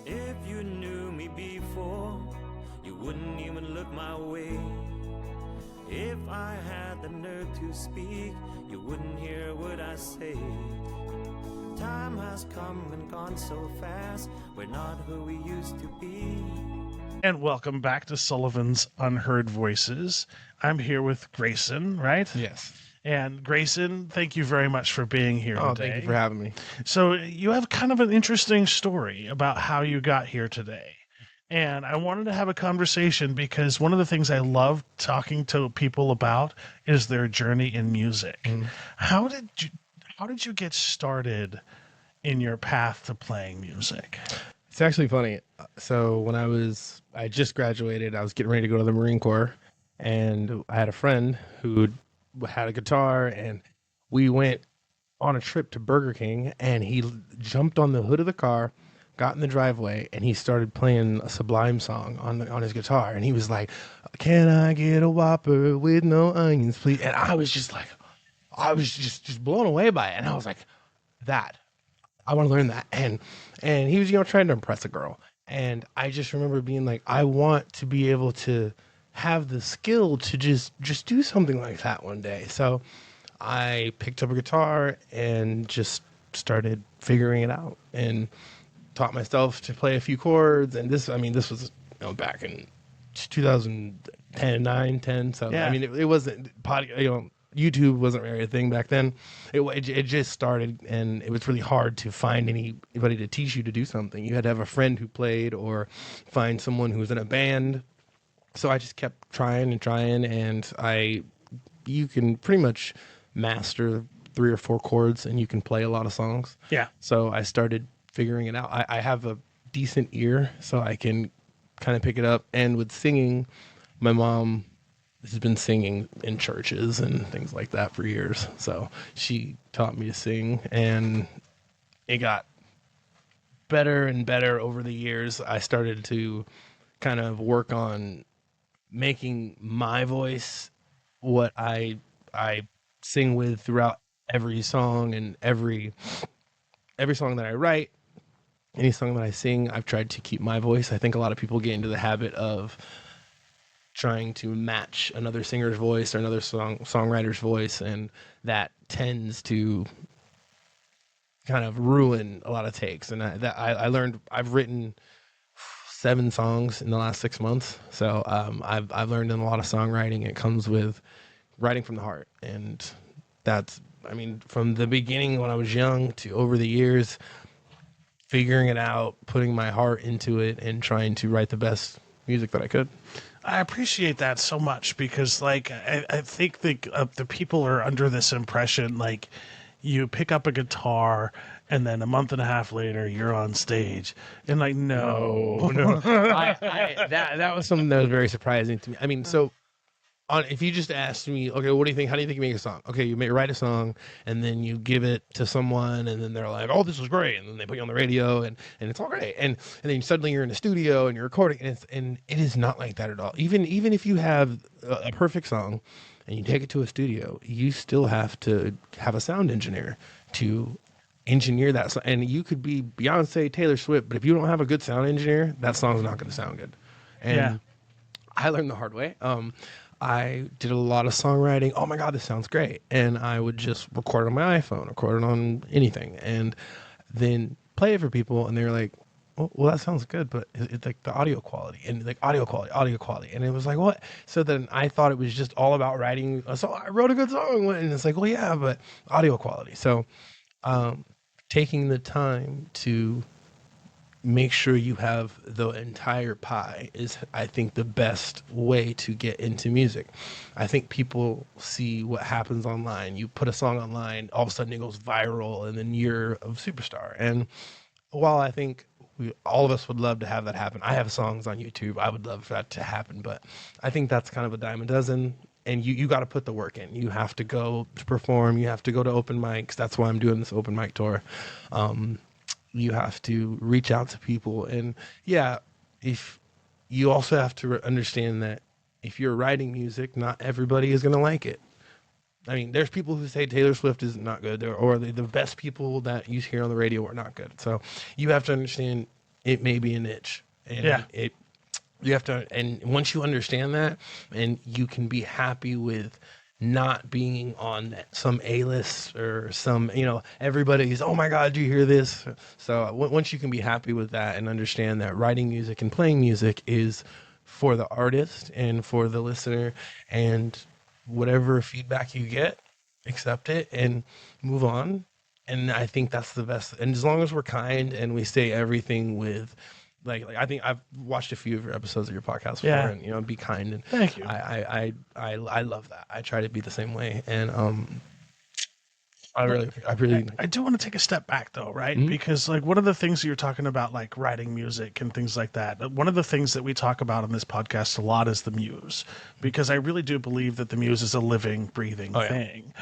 If you knew me before, you wouldn't even look my way. If I had the nerve to speak, you wouldn't hear what I say. Time has come and gone so fast, we're not who we used to be. And welcome back to Sullivan's Unheard Voices. I'm here with Grayson, right? Yes. And Grayson, thank you very much for being here today. Thank you for having me. So you have kind of an interesting story about how you got here today. And I wanted to have a conversation because one of the things I love talking to people about is their journey in music. Mm. How did you get started in your path to playing music? It's actually funny. So when I just graduated, I was getting ready to go to the Marine Corps, and I had a friend who had a guitar, and we went on a trip to Burger King, and he jumped on the hood of the car, got in the driveway, and he started playing a Sublime song on his guitar, and he was like, "Can I get a Whopper with no onions, please?" And I was just blown away by it, and I was like, I want to learn that. And he was, trying to impress a girl. And I just remember being like, I want to be able to have the skill to just do something like that one day. So I picked up a guitar and just started figuring it out and taught myself to play a few chords. And this was back in 2010, 9, 10. So, yeah. It wasn't YouTube wasn't really a thing back then. It just started, and it was really hard to find anybody to teach you to do something. You had to have a friend who played or find someone who was in a band. So I just kept trying, and you can pretty much master 3 or 4 chords, and you can play a lot of songs. Yeah. So I started figuring it out. I have a decent ear, so I can kind of pick it up. And with singing, my mom has been singing in churches and things like that for years. So she taught me to sing, and it got better and better over the years. I started to kind of work on making my voice what I sing with throughout every song, and every song that I write, any song that I sing, I've tried to keep my voice. I think a lot of people get into the habit of trying to match another singer's voice or another songwriter's voice, and that tends to kind of ruin a lot of takes. And I learned, I've written 7 songs in the last 6 months, so I've learned in a lot of songwriting. It comes with writing from the heart, and that's, from the beginning when I was young to over the years, figuring it out, putting my heart into it, and trying to write the best music that I could. I appreciate that so much because, I think the people are under this impression, you pick up a guitar and then a month and a half later you're on stage, and no. That was something that was very surprising to me. So if you just asked me, okay, what do you think? How do you think you make a song? Okay, you write a song, and then you give it to someone, and then they're like, "Oh, this was great," and then they put you on the radio, and it's all great, and then suddenly you're in the studio and you're recording, and it is not like that at all. Even if you have a perfect song, and you take it to a studio, you still have to have a sound engineer to engineer that song. And you could be Beyonce, Taylor Swift, but if you don't have a good sound engineer, that song's not going to sound good. And I learned the hard way. I did a lot of songwriting. Oh my God, this sounds great. And I would just record it on my iPhone, record it on anything, and then play it for people. And they were like, well, that sounds good, but it's like the audio quality, and audio quality. And it was like, what? So then I thought it was just all about writing a song. I wrote a good song. And it's like, well, yeah, but audio quality. So taking the time to make sure you have the entire pie is, I think, the best way to get into music. I think people see what happens online. You put a song online, all of a sudden it goes viral, and then you're a superstar. And while I think all of us would love to have that happen, I have songs on YouTube, I would love for that to happen, but I think that's kind of a dime a dozen. And you got to put the work in. You have to go to perform. You have to go to open mics. That's why I'm doing this open mic tour. You have to reach out to people. And if you also have to understand that if you're writing music, not everybody is going to like it. There's people who say Taylor Swift is not good, or the best people that you hear on the radio are not good. So you have to understand it may be a niche. And Yeah. you have to, and once you understand that, and you can be happy with not being on some A-list or some, everybody's, oh my God, do you hear this? So once you can be happy with that and understand that writing music and playing music is for the artist and for the listener, and whatever feedback you get, accept it and move on. And I think that's the best. And as long as we're kind and we say everything with, like I think I've watched a few of your episodes of your podcast before, Yeah. and be kind. And Thank you. I love that. I try to be the same way. And I do want to take a step back though, right? Mhm. Because like one of the things you're talking about, like writing music and things like that, one of the things that we talk about on this podcast a lot is the muse, because I really do believe that the muse is a living, breathing thing.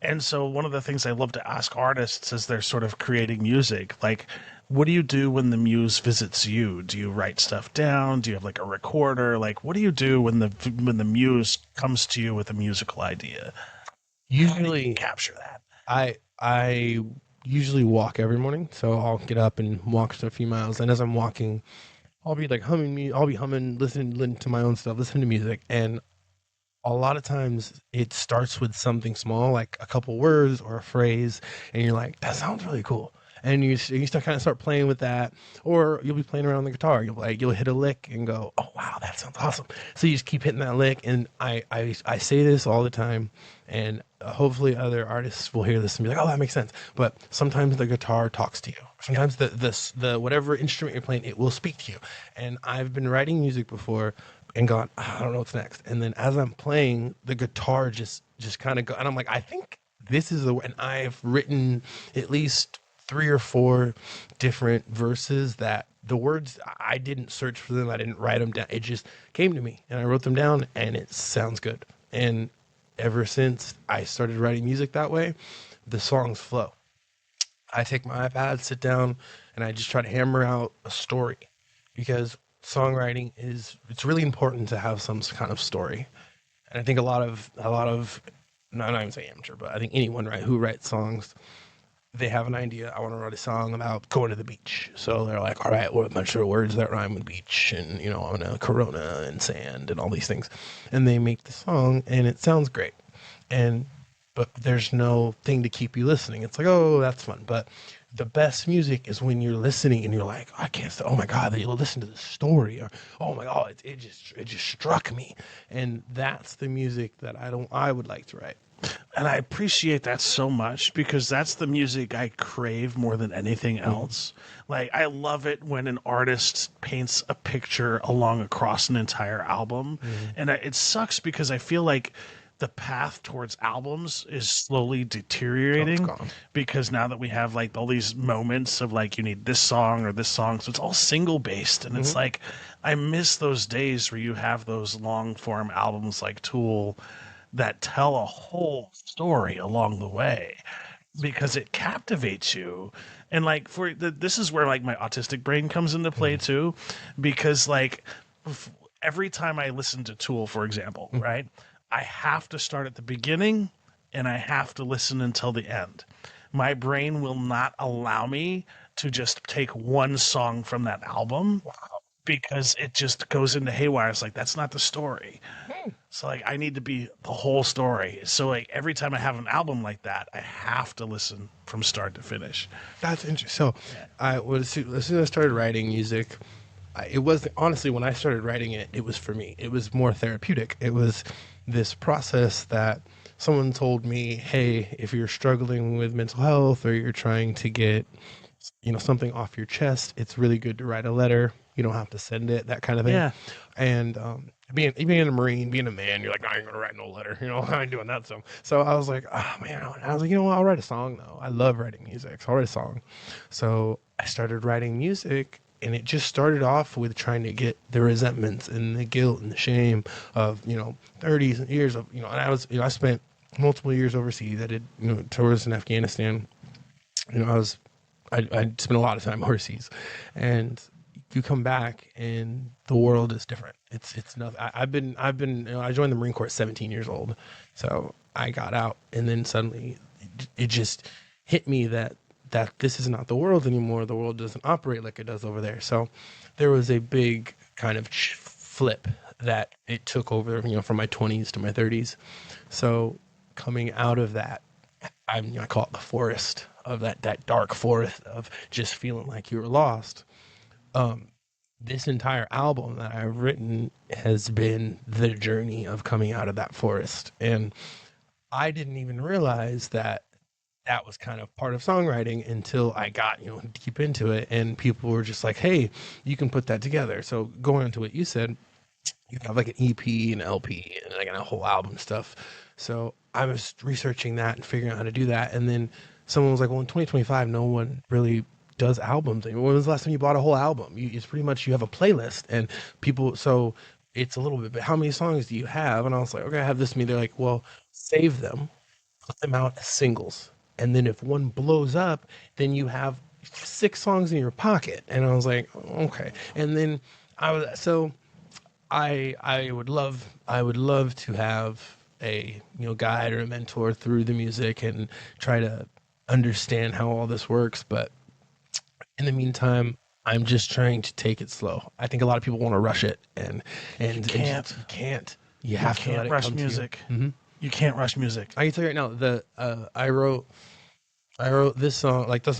And so one of the things I love to ask artists as they're sort of creating music, like, what do you do when the muse visits you? Do you write stuff down? Do you have like a recorder? Like, what do you do when the muse comes to you with a musical idea? How do you capture that? I usually walk every morning, so I'll get up and walk a few miles. And as I'm walking, I'll be like humming, listening to my own stuff, listening to music. And a lot of times it starts with something small, like a couple words or a phrase, and you're like, that sounds really cool. And you start kind of start playing with that, or you'll be playing around the guitar. You'll hit a lick and go, oh wow, that sounds awesome. So you just keep hitting that lick. And I say this all the time, and hopefully other artists will hear this and be like, oh, that makes sense. But sometimes the guitar talks to you. Sometimes the whatever instrument you're playing, it will speak to you. And I've been writing music before and gone, I don't know what's next. And then as I'm playing, the guitar just kind of go, and I'm like, I think this is and I've written at least 3 or 4 different verses that the words, I didn't search for them. I didn't write them down. It just came to me and I wrote them down, and it sounds good. And ever since I started writing music that way, the songs flow. I take my iPad, sit down, and I just try to hammer out a story, because songwriting it's really important to have some kind of story. And I think a lot of not even say amateur, but I think anyone who writes songs, they have an idea. I want to write a song about going to the beach. So they're like, all right, well, a bunch of words that rhyme with beach, and I want to Corona and sand and all these things. And they make the song and it sounds great. But there's no thing to keep you listening. It's like, oh, that's fun. But the best music is when you're listening and you're like, I can't say, oh my God, that you'll listen to the story, or oh my God, it just struck me. And that's the music that I would like to write. And I appreciate that so much, because that's the music I crave more than anything else. Like, I love it when an artist paints a picture across an entire album. And it sucks because I feel like the path towards albums is slowly deteriorating, because now that we have like all these moments of like, you need this song or this song, so it's all single based. And it's like, I miss those days where you have those long form albums like Tool that tell a whole story along the way, because it captivates you. And like this is where like my autistic brain comes into play too, because like every time I listen to Tool, for example, right, I have to start at the beginning and I have to listen until the end. My brain will not allow me to just take one song from that album. Because it just goes into haywire. It's like, that's not the story. So like, I need to be the whole story. So like, every time I have an album like that, I have to listen from start to finish. That's interesting. So as soon as I started writing music, it was honestly, when I started writing it, it was for me. It was more therapeutic. It was this process that someone told me, hey, if you're struggling with mental health, or you're trying to get something off your chest, it's really good to write a letter. You don't have to send it, that kind of thing. Yeah. And being a Marine, being a man, you're like, I ain't gonna write no letter. I ain't doing that. So I was like, oh man. I was like, what? I'll write a song though. I love writing music, so I'll write a song. So I started writing music, and it just started off with trying to get the resentments and the guilt and the shame of 30 years of and I spent multiple years overseas. I did tours in Afghanistan. I spent a lot of time overseas, and you come back and the world is different. It's nothing. I joined the Marine Corps at 17 years old. So I got out, and then suddenly it just hit me that that this is not the world anymore. The world doesn't operate like it does over there. So there was a big kind of flip that it took over, from my 20s to my 30s. So coming out of that, I call it the forest of that dark forest of just feeling like you were lost. This entire album that I've written has been the journey of coming out of that forest. And I didn't even realize that that was kind of part of songwriting until I got, deep into it, and people were just like, hey, you can put that together. So going into what you said, you have like an EP and LP and like a whole album stuff. So I was researching that and figuring out how to do that. And then someone was like, well, in 2025, no one really does albums anymore. When was the last time you bought a whole album? It's pretty much, you have a playlist and people, so it's a little bit, but how many songs do you have? And I was like, okay, I have this many. They're like, well, save them, put them out as singles. And then if one blows up, then you have 6 songs in your pocket. And I was like, okay. And then I would love to have a guide or a mentor through the music and try to understand how all this works. But in the meantime, I'm just trying to take it slow. I think a lot of people want to rush it, and you can't. You have to let it rush come music. To you. You can't rush music. I can tell you right now, I wrote this song, like I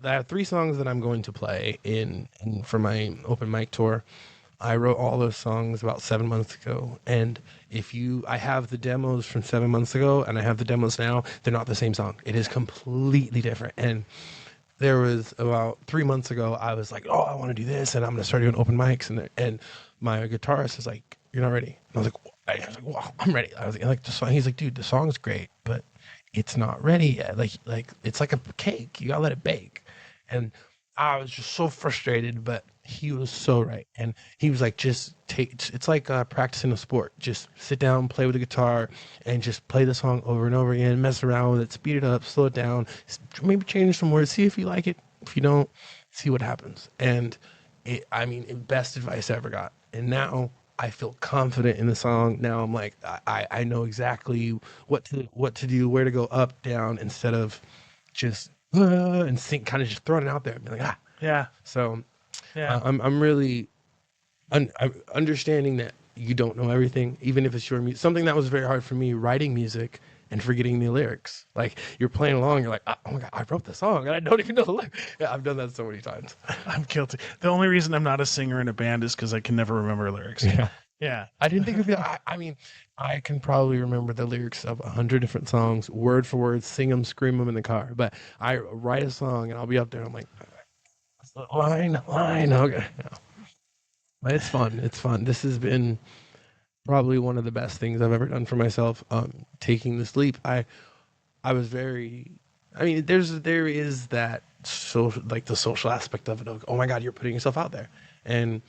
have 3 songs that I'm going to play in for my open mic tour. I wrote all those songs about 7 months ago. And I have the demos from 7 months ago and I have the demos now, they're not the same song. It is completely different. And there was about 3 months ago, I was like, oh, I want to do this and I'm going to start doing open mics. And my guitarist is like, you're not ready. And I was like, well, I'm ready. I was like, the song. He's like, dude, the song's great, but it's not ready yet. Like it's like a cake. You gotta let it bake. And I was just so frustrated, but he was so right. And he was like, it's like practicing a sport. Just sit down, play with the guitar, and just play the song over and over again, mess around with it, speed it up, slow it down, maybe change some words, see if you like it. If you don't, see what happens. And best advice I ever got. And now I feel confident in the song. Now I'm like, I know exactly what to do, where to go up, down, instead of just and think, kind of just throwing it out there and be like, Yeah. So Yeah. I'm really I'm understanding that you don't know everything, even if it's your music. Something that was very hard for me, writing music and forgetting the lyrics. Like you're playing along, you're like, oh my God, I wrote the song and I don't even know the lyrics. Yeah, I've done that so many times. I'm guilty. The only reason I'm not a singer in a band is because I can never remember lyrics. Yeah. Yeah. I didn't think of it. I mean, I can probably remember the lyrics of 100 different songs, word for word, sing them, scream them in the car. But I write a song and I'll be up there and I'm like, line, okay. Yeah. But it's fun. It's fun. This has been probably one of the best things I've ever done for myself. Taking this leap. I was very, there is that social, like the social aspect of it. Of, oh my God, you're putting yourself out there. And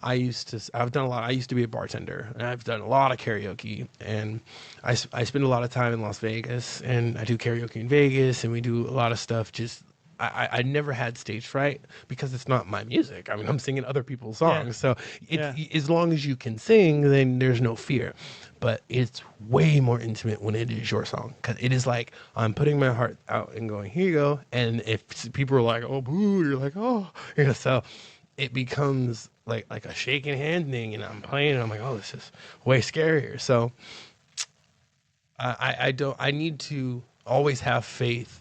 I've done a lot. I used to be a bartender and I've done a lot of karaoke, and I spend a lot of time in Las Vegas and I do karaoke in Vegas and we do a lot of stuff. Just, I never had stage fright because it's not my music. I'm singing other people's songs. Yeah. So as long as you can sing, then there's no fear. But it's way more intimate when it is your song, because it is like I'm putting my heart out and going, here you go. And if people are like, oh, boo, you're like, oh, so it becomes like a shaking hand thing, and I'm playing and I'm like, oh, this is way scarier. So I need to always have faith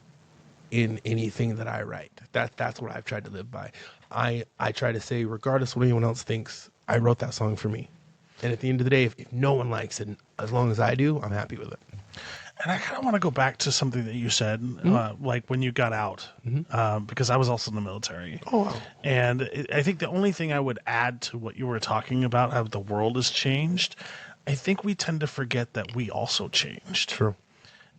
in anything that I write. That's what I've tried to live by. I try to say, regardless of what anyone else thinks, I wrote that song for me. And at the end of the day, if no one likes it, as long as I do, I'm happy with it. And I kind of want to go back to something that you said, like when you got out, because I was also in the military. Oh, wow. And I think the only thing I would add to what you were talking about, how the world has changed, I think we tend to forget that we also changed. True.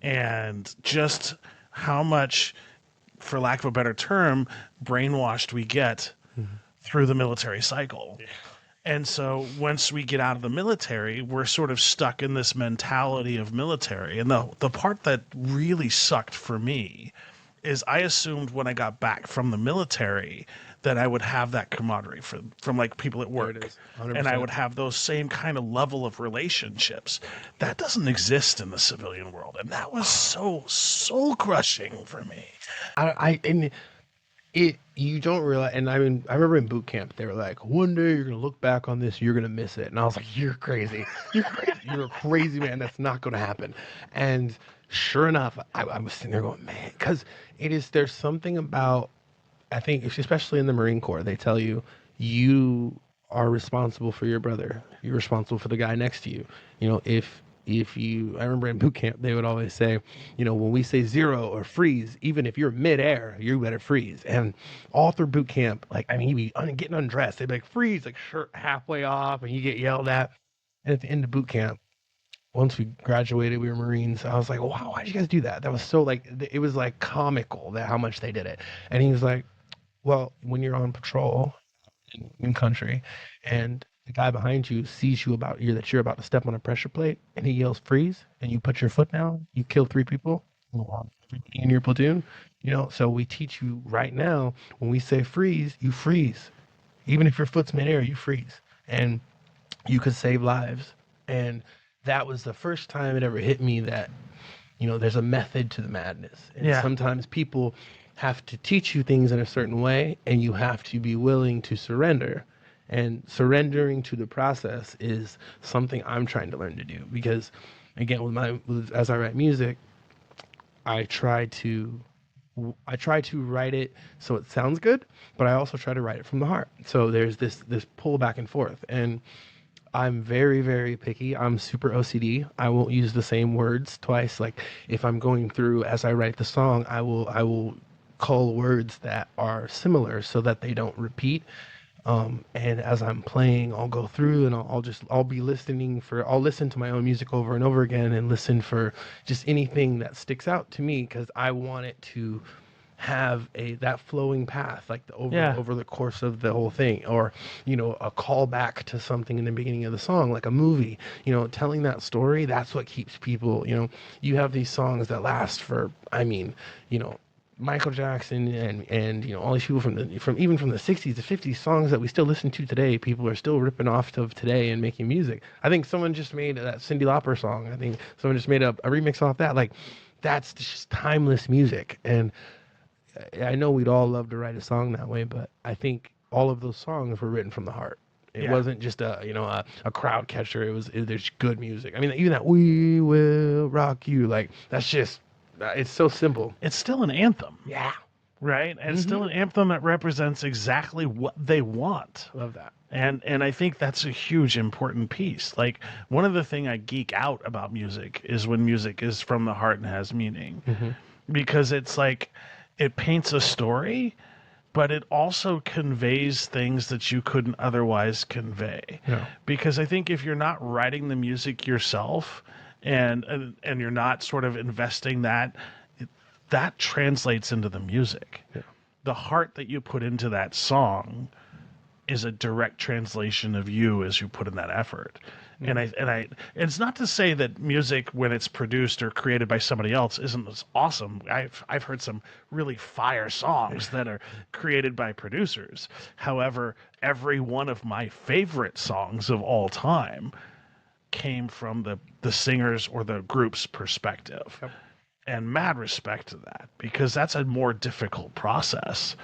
And just how much, for lack of a better term, brainwashed we get through the military cycle. Yeah. And so once we get out of the military, we're sort of stuck in this mentality of military. And the part that really sucked for me is I assumed when I got back from the military that I would have that camaraderie from like people at There work, it is, and I 100%. would have those same kind of level of relationships. That doesn't exist in the civilian world, and that was so soul crushing for me. And it you don't realize, and I mean, I remember in boot camp they were like, one day you're gonna look back on this, you're gonna miss it, and I was like, you're crazy, you're crazy, you're a crazy man, that's not gonna happen. And sure enough, I was sitting there going, man, because there's something about, I think, especially in the Marine Corps, they tell you you are responsible for your brother. You're responsible for the guy next to you. You know, if you, I remember in boot camp, they would always say, you know, when we say zero or freeze, even if you're midair, you better freeze. And all through boot camp, like, I mean, you'd be getting undressed. They'd be like, freeze, like shirt halfway off, and you get yelled at. And at the end of boot camp, once we graduated, we were Marines. I was like, wow, why'd you guys do that? That was so like, it was like comical that how much they did it. And he was like, well, when you're on patrol in country and the guy behind you sees you that you're about to step on a pressure plate and he yells freeze and you put your foot down, you kill 3 people in your platoon. You know, so we teach you right now, when we say freeze, you freeze. Even if your foot's midair, you freeze. And you could save lives. And that was the first time it ever hit me that, you know, there's a method to the madness. And Yeah. sometimes people have to teach you things in a certain way, and you have to be willing to surrender. And surrendering to the process is something I'm trying to learn to do, because again, as I write music, I try to write it so it sounds good, but I also try to write it from the heart. So there's this pull back and forth, and I'm very, very picky. I'm super OCD. I won't use the same words twice. Like if I'm going through as I write the song, I will cull words that are similar so that they don't repeat. And as I'm playing, I'll go through and I'll be I'll listen to my own music over and over again and listen for just anything that sticks out to me, because I want it to have that flowing path, like over the course of the whole thing, or, you know, a callback to something in the beginning of the song, like a movie, you know, telling that story. That's what keeps people, you know, you have these songs that last for, I mean, you know, Michael Jackson and you know, all these people from even from the 60s to 50s, songs that we still listen to today, people are still ripping off of today and making music. I think someone just made that Cyndi Lauper song. I think someone just made a remix off that. Like, that's just timeless music. And I know we'd all love to write a song that way, but I think all of those songs were written from the heart. It wasn't just a crowd catcher. There's good music. I mean, even that "We Will Rock You," like, that's just, it's so simple. It's still an anthem. Yeah. Right? And it's still an anthem that represents exactly what they want. Love that. And I think that's a huge important piece. Like, one of the things I geek out about music is when music is from the heart and has meaning. Because it's like, it paints a story, but it also conveys things that you couldn't otherwise convey. Yeah. Because I think if you're not writing the music yourself and you're not sort of investing that translates into the music. Yeah. The heart that you put into that song is a direct translation of you as you put in that effort. And it's not to say that music, when it's produced or created by somebody else, isn't as awesome. I've heard some really fire songs that are created by producers. However, every one of my favorite songs of all time came from the singer's or the group's perspective. Yep. And mad respect to that, because that's a more difficult process,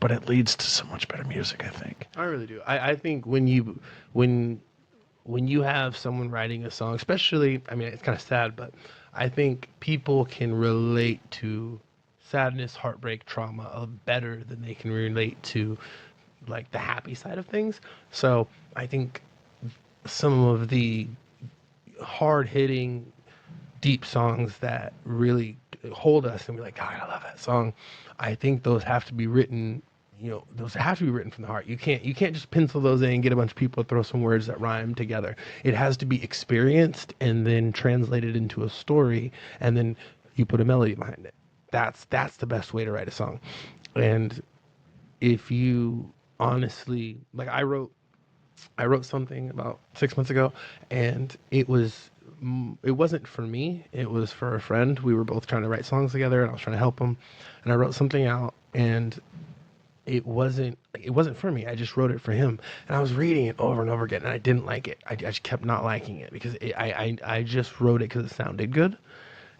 but it leads to so much better music, I think. I really do. I think when you have someone writing a song, especially, I mean, it's kind of sad, but I think people can relate to sadness, heartbreak, trauma better than they can relate to, like, the happy side of things. So I think some of the hard-hitting, deep songs that really hold us and we're like, God, I love that song, I think those have to be written, you know, those have to be written from the heart. You can't just pencil those in and get a bunch of people to throw some words that rhyme together. It has to be experienced and then translated into a story, and then you put a melody behind it. That's the best way to write a song. And if you honestly, like, I wrote something about 6 months ago, and it was it wasn't for me. It was for a friend. We were both trying to write songs together, and I was trying to help him. And I wrote something out, and it wasn't for me. I just wrote it for him, and I was reading it over and over again, and I didn't like it. I just kept not liking it because I just wrote it because it sounded good,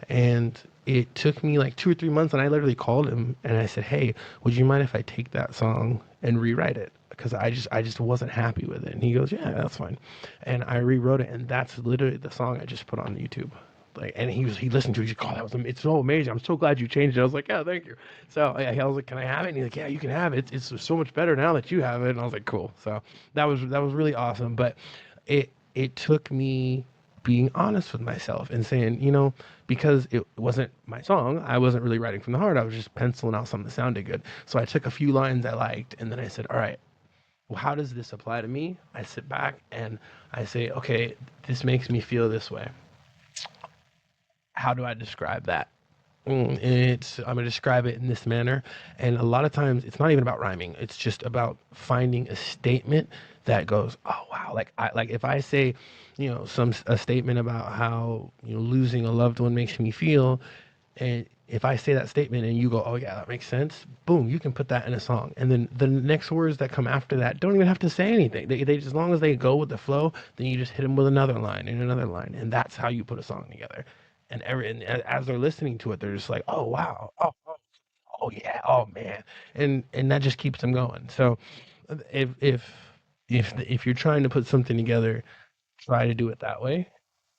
and it took me like 2 or 3 months, and I literally called him and I said, "Hey, would you mind if I take that song and rewrite it? Because I just wasn't happy with it." And he goes, "Yeah, that's fine," and I rewrote it, and that's literally the song I just put on YouTube. Like, and he listened to it. He's like, "Oh, it's so amazing. I'm so glad you changed it." I was like, "Yeah, thank you." So I was like, "Can I have it?" And he's like, "Yeah, you can have it. It's so much better now that you have it." And I was like, "Cool." So that was really awesome. But it took me being honest with myself and saying, because it wasn't my song, I wasn't really writing from the heart. I was just penciling out something that sounded good. So I took a few lines I liked, and then I said, "All right, well, how does this apply to me?" I sit back and I say, "Okay, this makes me feel this way. How do I describe that?" I'm gonna describe it in this manner, and a lot of times it's not even about rhyming. It's just about finding a statement that goes, "Oh wow!" Like if I say, a statement about how losing a loved one makes me feel, and if I say that statement and you go, "Oh yeah, that makes sense," boom, you can put that in a song, and then the next words that come after that don't even have to say anything. They as long as they go with the flow, then you just hit them with another line and another line, and that's how you put a song together. And as they're listening to it, they're just like, "Oh wow, oh yeah, oh man," and that just keeps them going. So if if if you're trying to put something together, try to do it that way.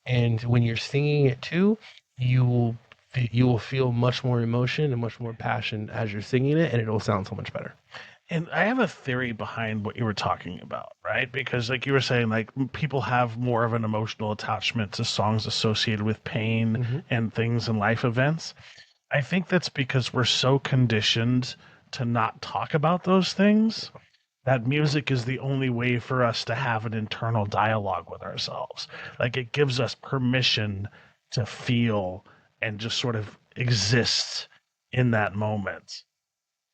And when you're singing it too, you will you will feel much more emotion and much more passion as you're singing it, and it'll sound so much better. And I have a theory behind what you were talking about, right? Because like you were saying, like people have more of an emotional attachment to songs associated with pain and things and life events. I think that's because we're so conditioned to not talk about those things that music is the only way for us to have an internal dialogue with ourselves. Like it gives us permission to feel and just sort of exist in that moment.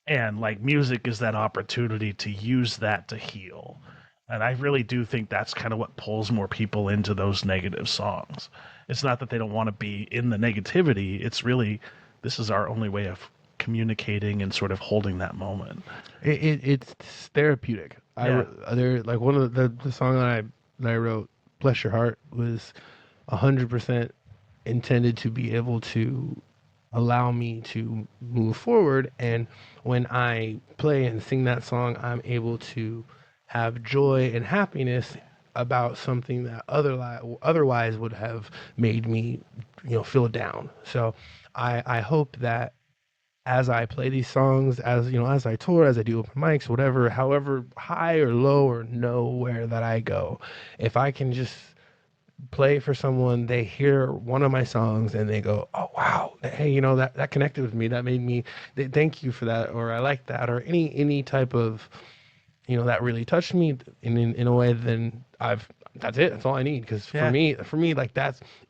And like music is that opportunity to use that to heal. And I really do think that's kind of what pulls more people into those negative songs. It's not that they don't want to be in the negativity, it's really this is our only way of communicating and sort of holding that moment. It's therapeutic. Yeah. There like one of the song that I wrote, "Bless Your Heart," was 100% intended to be able to allow me to move forward. And when I play and sing that song, I'm able to have joy and happiness about something that otherwise would have made me, feel down. So I hope that as I play these songs, as I tour, as I do open mics, whatever, however high or low or nowhere that I go, if I can just play for someone, they hear one of my songs and they go, "Oh wow, hey, that connected with me. That made me. Thank you for that," or "I like that," or any type of, that really touched me in a way. Then that's it. That's all I need. Because Yeah. for me, like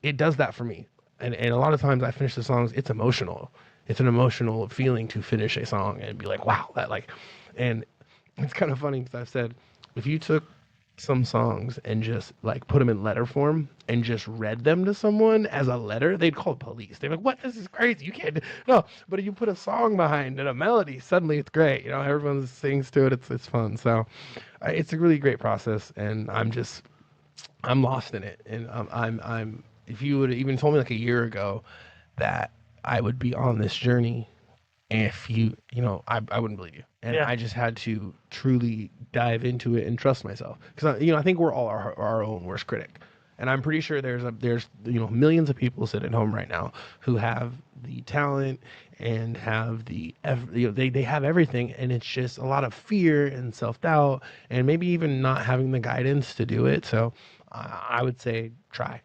it does that for me. And a lot of times I finish the songs. It's emotional. It's an emotional feeling to finish a song and be like, "Wow, that like," and it's kind of funny because I've said, if you took some songs and just like put them in letter form and just read them to someone as a letter, they'd call the police. They're like, "What? This is crazy. You can't." No, but if you put a song behind and a melody, suddenly it's great. Everyone sings to it. It's fun. So it's a really great process, and I'm lost in it. And I'm if you would have even told me like a year ago that I would be on this journey, if I wouldn't believe you. And Yeah. I just had to truly dive into it and trust myself. Because, I think we're all our own worst critic. And I'm pretty sure there's millions of people sitting at home right now who have the talent and have they have everything, and it's just a lot of fear and self-doubt and maybe even not having the guidance to do it. So I would say try.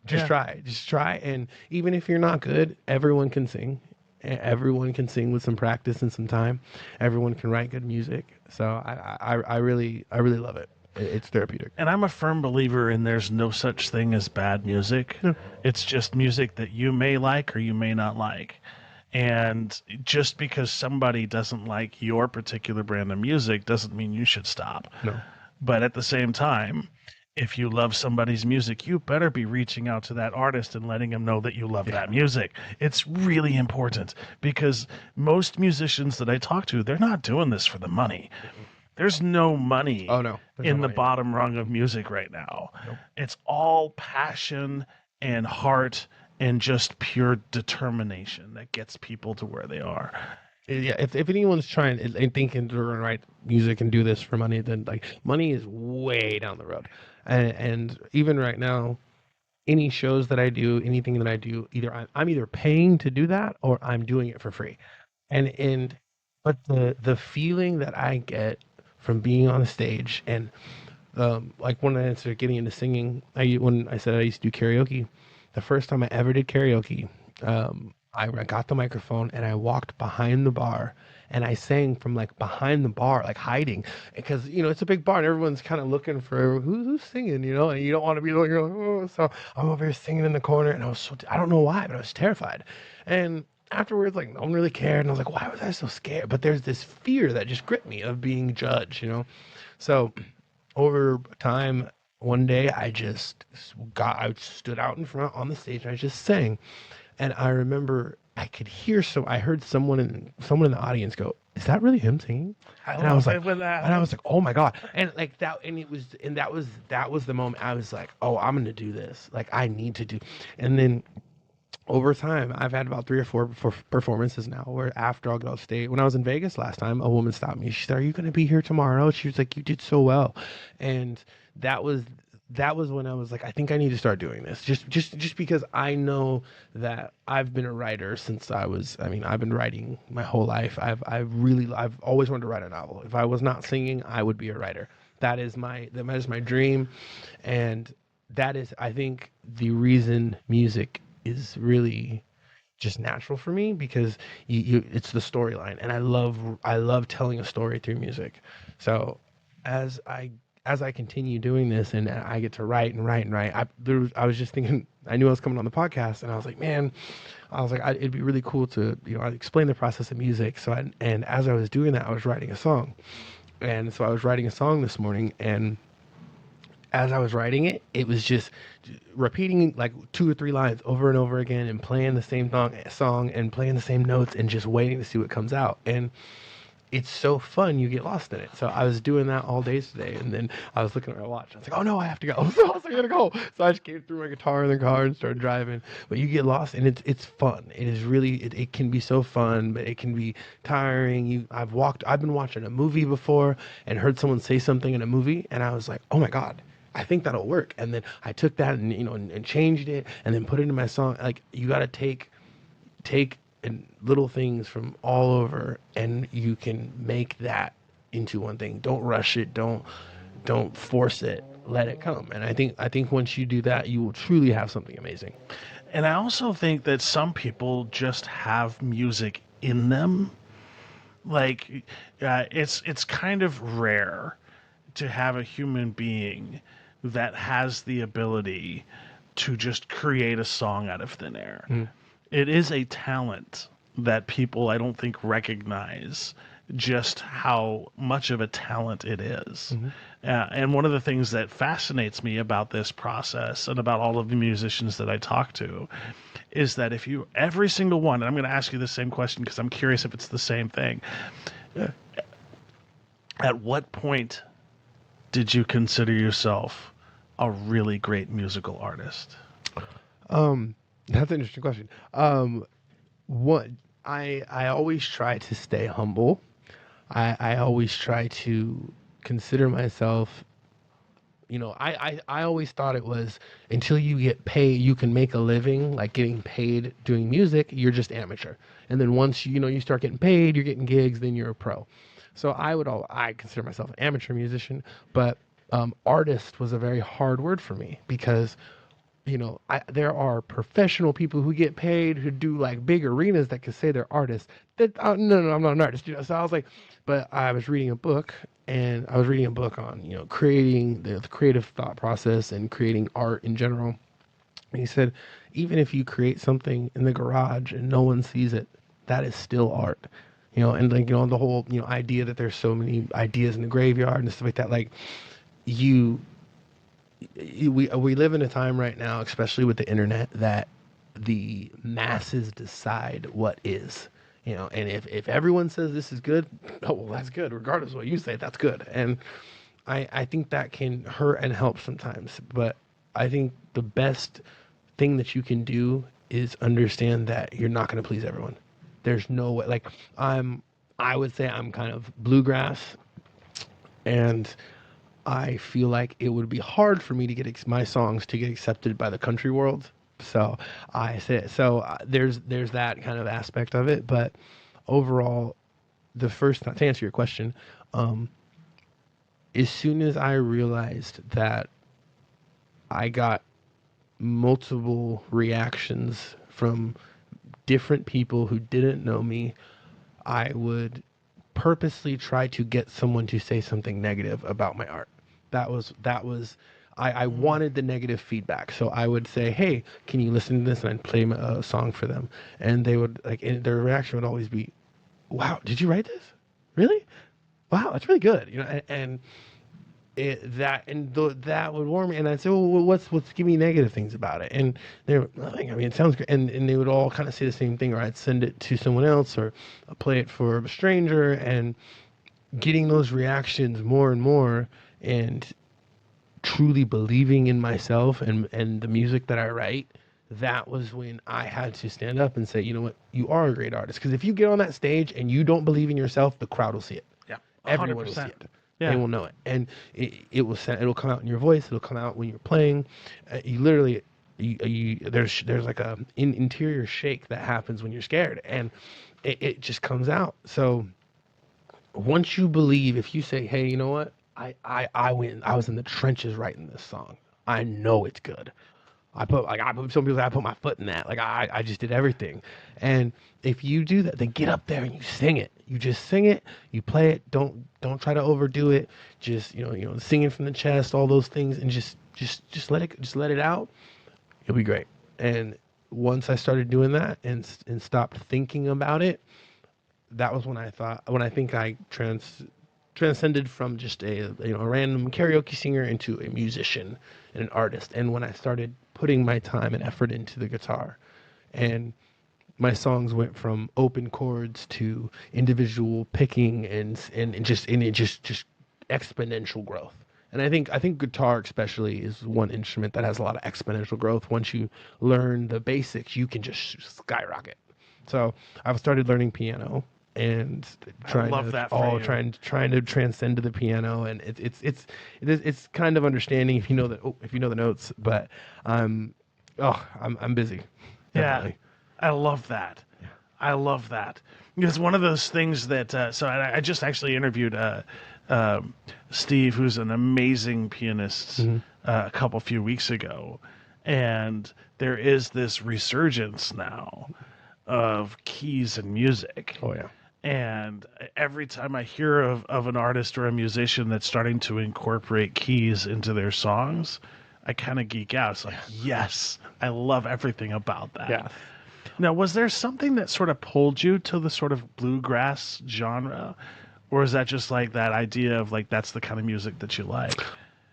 Just Yeah. try. And even if you're not good, everyone can sing. Everyone can sing with some practice and some time. Everyone can write good music. So I really love it. It's therapeutic. And I'm a firm believer in there's no such thing as bad music. Yeah. It's just music that you may like or you may not like. And just because somebody doesn't like your particular brand of music doesn't mean you should stop. No. But at the same time, if you love somebody's music, you better be reaching out to that artist and letting them know that you love that music. It's really important because most musicians that I talk to, they're not doing this for the money. There's no money Oh no, there's in no the money. bottom rung of music right now. Nope. It's all passion and heart and just pure determination that gets people to where they are. Yeah, if anyone's trying and thinking they're gonna write music and do this for money, then like money is way down the road, and even right now, any shows that I do, anything that I do, either I'm either paying to do that or I'm doing it for free, and but the feeling that I get from being on the stage and like when I started getting into singing, when I said I used to do karaoke, the first time I ever did karaoke, I got the microphone and I walked behind the bar and I sang from like behind the bar, like hiding, because it's a big bar and everyone's kind of looking for who's singing, and you don't want to be like, oh. So I'm over here singing in the corner and I don't know why, but I was terrified. And afterwards, like no one really cared, and I was like, why was I so scared? But there's this fear that just gripped me of being judged. So over time, one day I stood out in front on the stage and I just sang, and I remember I heard someone in the audience go, "Is that really him singing?" And I was like, "Oh my god!" And like that, and that was the moment I was like, "Oh, I'm gonna do this. Like I need to do." And then over time, I've had about 3 or 4 performances now where after I'll go stay. When I was in Vegas last time, a woman stopped me. She said, "Are you going to be here tomorrow?" She was like, "You did so well." And that was when I was like, I think I need to start doing this. Just because I know that I've been a writer since I've been writing my whole life. I've always wanted to write a novel. If I was not singing, I would be a writer. That is my dream. And that is, I think, the reason music is really just natural for me, because it's the storyline, and I love telling a story through music. So as I continue doing this and I get to write and write and write, I was just thinking, I knew I was coming on the podcast, and I was like, man, it'd be really cool to I'd explain the process of music. And as I was doing that, I was writing a song, and so I was writing a song this morning, and as I was writing it, it was just repeating like 2 or 3 lines over and over again, and playing the same song and playing the same notes and just waiting to see what comes out. And it's so fun, you get lost in it. So I was doing that all day today, and then I was looking at my watch. I was like, oh no, I have to go. So I was like, I gotta go. So I just came through my guitar in the car and started driving. But you get lost, and it's fun. It is really, it can be so fun, but it can be tiring. I've been watching a movie before and heard someone say something in a movie, and I was like, oh my God, I think that'll work. And then I took that and and changed it and then put it in my song. Like, you got to take and little things from all over, and you can make that into one thing. Don't rush it. Don't force it. Let it come. And I think once you do that, you will truly have something amazing. And I also think that some people just have music in them. Like, it's kind of rare to have a human being that has the ability to just create a song out of thin air. It is a talent that people, I don't think, recognize just how much of a talent it is. And one of the things that fascinates me about this process and about all of the musicians that I talk to is that every single one, and I'm going to ask you the same question because I'm curious if it's the same thing. At what point did you consider yourself a really great musical artist? That's an interesting question. What I always try to stay humble. I always try to consider myself, I always thought it was, until you get paid, you can make a living, like getting paid doing music, you're just amateur. And then once you start getting paid, you're getting gigs, then you're a pro. So I consider myself an amateur musician, but artist was a very hard word for me, because there are professional people who get paid, who do like big arenas, that could say they're artists. That no, I'm not an artist. So I was like, but I was reading a book, and I was reading a book on creating the creative thought process and creating art in general. And he said, even if you create something in the garage and no one sees it, that is still art. And like the whole idea that there's so many ideas in the graveyard and stuff like that. Like, you we live in a time right now, especially with the internet, that the masses decide what is. And if everyone says this is good, oh well, that's good. Regardless of what you say, that's good. And I think that can hurt and help sometimes. But I think the best thing that you can do is understand that you're not going to please everyone. There's no way. Like I would say I'm kind of bluegrass, and I feel like it would be hard for me to get my songs to get accepted by the country world. So I say there's that kind of aspect of it, but overall, the first to answer your question, as soon as I realized that I got multiple reactions from different people who didn't know me, I would purposely try to get someone to say something negative about my art. I wanted the negative feedback. So I would say, hey, can you listen to this? And I'd play a song for them. And they would and their reaction would always be, wow, did you write this? Really? Wow, that's really good. And that would warm me. And I'd say, well, what's give me negative things about it? And they were nothing. I mean, it sounds great. And they would all kind of say the same thing, or I'd send it to someone else, or I'd play it for a stranger, and getting those reactions more and more, and truly believing in myself and the music that I write, that was when I had to stand up and say, you know what, you are a great artist. Because if you get on that stage and you don't believe in yourself, the crowd will see it. Yeah, 100%. Everyone will see it. Yeah. They will know it, and it'll come out in your voice. It'll come out when you're playing. You literally, there's like a interior shake that happens when you're scared, and it just comes out. So once you believe, if you say, hey, you know what, I went, I was in the trenches writing this song, I know it's good. Some people say I put my foot in that. Like I just did everything. And if you do that, then get up there and you sing it. You just sing it, you play it. Don't try to overdo it. Just, singing from the chest, all those things, and just let it out. You'll be great. And once I started doing that and stopped thinking about it, that was when I think I transcended from just a random karaoke singer into a musician and an artist. And when I started putting my time and effort into the guitar, and my songs went from open chords to individual picking and just exponential growth. And I think guitar especially is one instrument that has a lot of exponential growth. Once you learn the basics, you can just skyrocket. So I've started learning piano and trying to transcend to the piano, and it's kind of understanding if you know the notes, but I'm busy. Definitely. Yeah, I love that. Yeah. I love that. It's one of those things that so I just actually interviewed Steve, who's an amazing pianist, a few weeks ago, and there is this resurgence now of keys and music. Oh yeah. And every time I hear of an artist or a musician that's starting to incorporate keys into their songs, I kind of geek out. It's like, yes, I love everything about that. Yeah. Now, was there something that sort of pulled you to the sort of bluegrass genre? Or is that just like that idea of like, that's the kind of music that you like?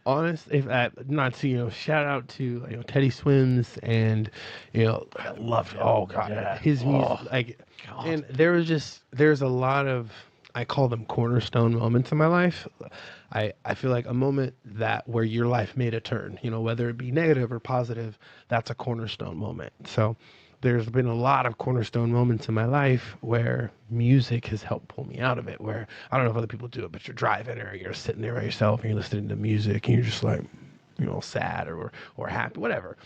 Honest, shout out to Teddy Swims, and I love him. Oh god, yeah. His music, God. And there's a lot of, I call them cornerstone moments in my life. I feel like a moment where your life made a turn, whether it be negative or positive, that's a cornerstone moment. So there's been a lot of cornerstone moments in my life where music has helped pull me out of it, where I don't know if other people do it, but you're driving or you're sitting there by yourself and you're listening to music and you're just like, sad or happy, whatever.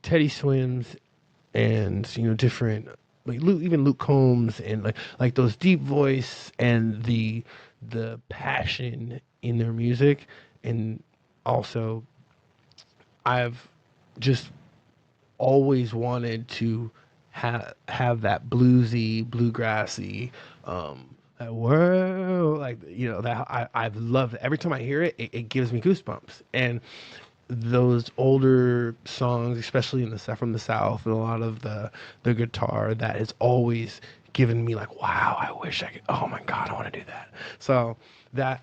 Teddy Swims and, different, like even Luke Combs, and like those deep voice and the passion in their music. And also I've just always wanted to have that bluesy, bluegrassy, that world, that I've loved. Every time I hear it, it gives me goosebumps. And those older songs, especially from the South, and a lot of the guitar, that has always given me like, wow, I wish I could. Oh my God, I want to do that. So that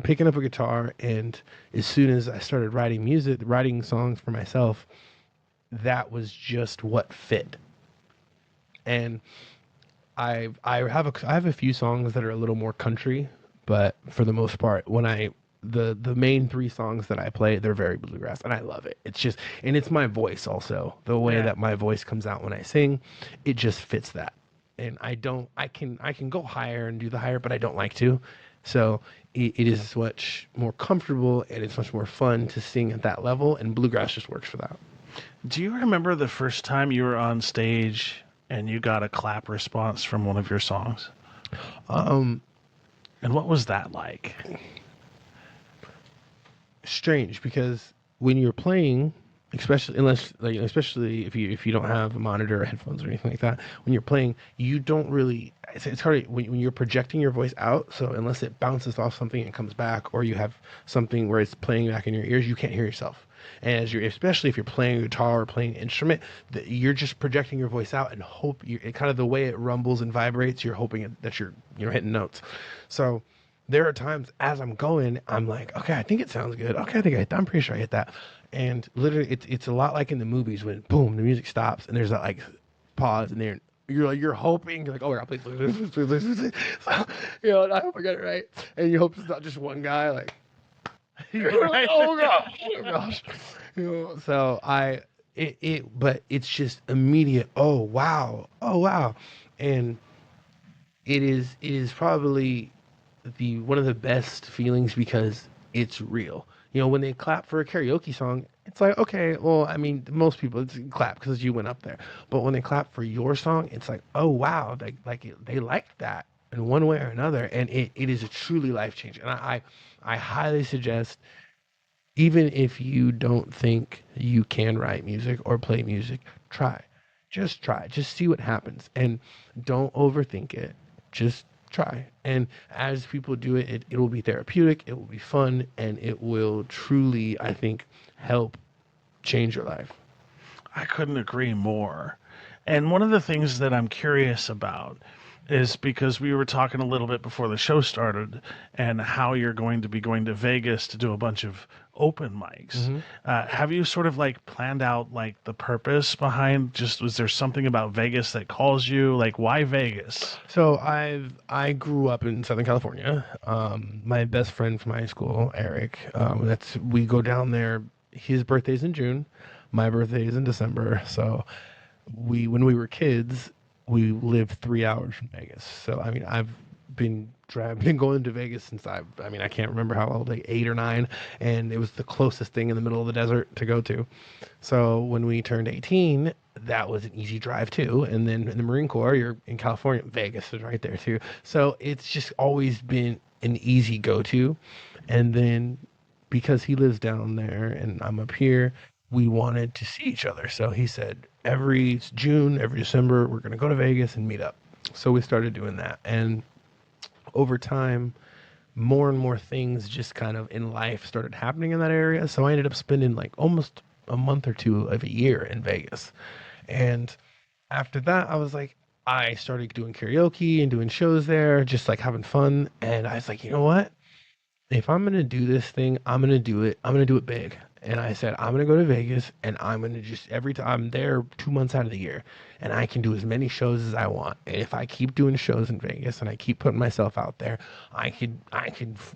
picking up a guitar, and as soon as I started writing music, writing songs for myself, that was just what fit. And I have a few songs that are a little more country, but for the most part, when the main three songs that I play, they're very bluegrass, and I love it. It's just, and it's my voice also. The way that my voice comes out when I sing, it just fits that. And I can go higher and do the higher, but I don't like to. So it is much more comfortable, and it's much more fun to sing at that level, and bluegrass just works for that. Do you remember the first time you were on stage and you got a clap response from one of your songs? Um, And what was that like? Strange, because when you're playing, especially if you don't have a monitor or headphones or anything like that, when you're playing, you don't really, it's hard when you're projecting your voice out. So unless it bounces off something and comes back, or you have something where it's playing back in your ears, you can't hear yourself. And especially if you're playing a guitar or playing an instrument, you're just projecting your voice out and hope kind of the way it rumbles and vibrates, you're hoping that you're hitting notes. So there are times as I'm going, I'm like, okay, I think it sounds good. Okay, I'm pretty sure I hit that. And literally, it's a lot like in the movies when boom, the music stops and there's that like pause, and you're hoping, you're like, oh, please. So, I hope I got it right. And you hope it's not just one guy, like, you're like, oh gosh. So but it's just immediate. Oh wow, and it is probably one of the best feelings because it's real. When they clap for a karaoke song, it's like, okay, well, I mean, most people it's clap because you went up there. But when they clap for your song, it's like, oh wow, they like that in one way or another, and it is a truly life changing. And I highly suggest, even if you don't think you can write music or play music, try. Just try. Just see what happens. And don't overthink it. Just try. And as people do it, it will be therapeutic, it will be fun, and it will truly, I think, help change your life. I couldn't agree more. And one of the things that I'm curious about is because we were talking a little bit before the show started and how you're going to be going to Vegas to do a bunch of open mics. Mm-hmm. Have you sort of like planned out like the purpose behind, just was there something about Vegas that calls you? Like, why Vegas? So I grew up in Southern California. My best friend from high school, Eric, we go down there. His birthday's in June, my birthday is in December. So when we were kids, we lived 3 hours from Vegas. So I mean, I've been going to Vegas since I can't remember how old, like 8 or 9, and it was the closest thing in the middle of the desert to go to. So when we turned 18, that was an easy drive too. And then in the Marine Corps, you're in California, Vegas is right there too. So it's just always been an easy go-to. And then because he lives down there and I'm up here, we wanted to see each other. So he said, every June, every December, we're going to go to Vegas and meet up. So we started doing that. And over time, more and more things just kind of in life started happening in that area. So I ended up spending like almost a month or two of a year in Vegas. And after that, I started doing karaoke and doing shows there, just like having fun. And I was like, you know what? If I'm going to do this thing, I'm going to do it. I'm going to do it big. And I said, I'm going to go to Vegas, and I'm going to just, every time I'm there 2 months out of the year, and I can do as many shows as I want. And if I keep doing shows in Vegas and I keep putting myself out there, I could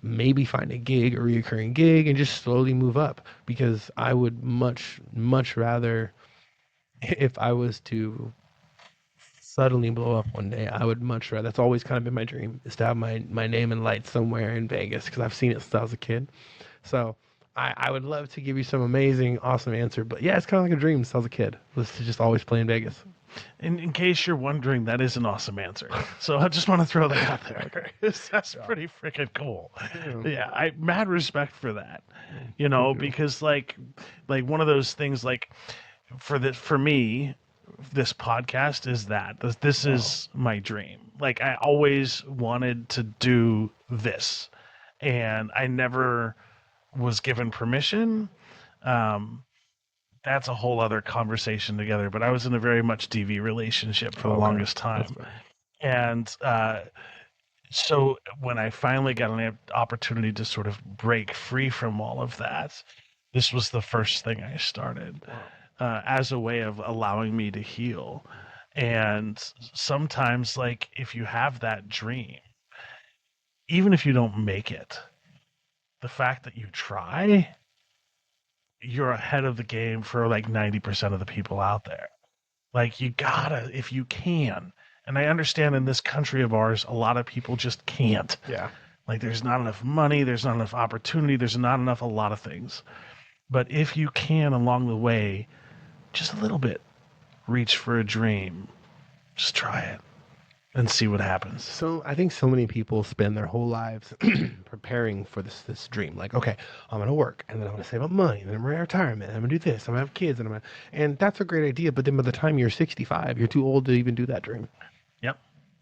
maybe find a reoccurring gig, and just slowly move up, because I would much, much rather, if I was to suddenly blow up one day, I would much rather, that's always kind of been my dream, is to have my name in lights somewhere in Vegas, because I've seen it since I was a kid. So I would love to give you some amazing, awesome answer, but yeah, it's kind of like a dream since I was a kid, was to just always play in Vegas. In case you're wondering, that is an awesome answer. So I just want to throw that out there. That's pretty freaking cool. Yeah, I mad respect for that. Because like one of those things, like for me, this podcast is this is my dream. Like, I always wanted to do this, and I never was given permission. That's a whole other conversation together, but I was in a very much DV relationship for the longest time. And so when I finally got an opportunity to sort of break free from all of that, this was the first thing I started as a way of allowing me to heal. And sometimes, like, if you have that dream, even if you don't make it, the fact that you try, you're ahead of the game for like 90% of the people out there. Like, you gotta, if you can. And I understand in this country of ours, a lot of people just can't. Yeah. Like, there's not enough money, there's not enough opportunity, there's not enough a lot of things. But if you can along the way, just a little bit, reach for a dream, just try it and see what happens. So I think so many people spend their whole lives preparing for this dream. Like, okay, I'm gonna work, and then I'm gonna save up money, and then I'm gonna retirement, and I'm gonna do this, I'm gonna have kids, and that's a great idea. But then by the time you're 65, you're too old to even do that dream. Yep.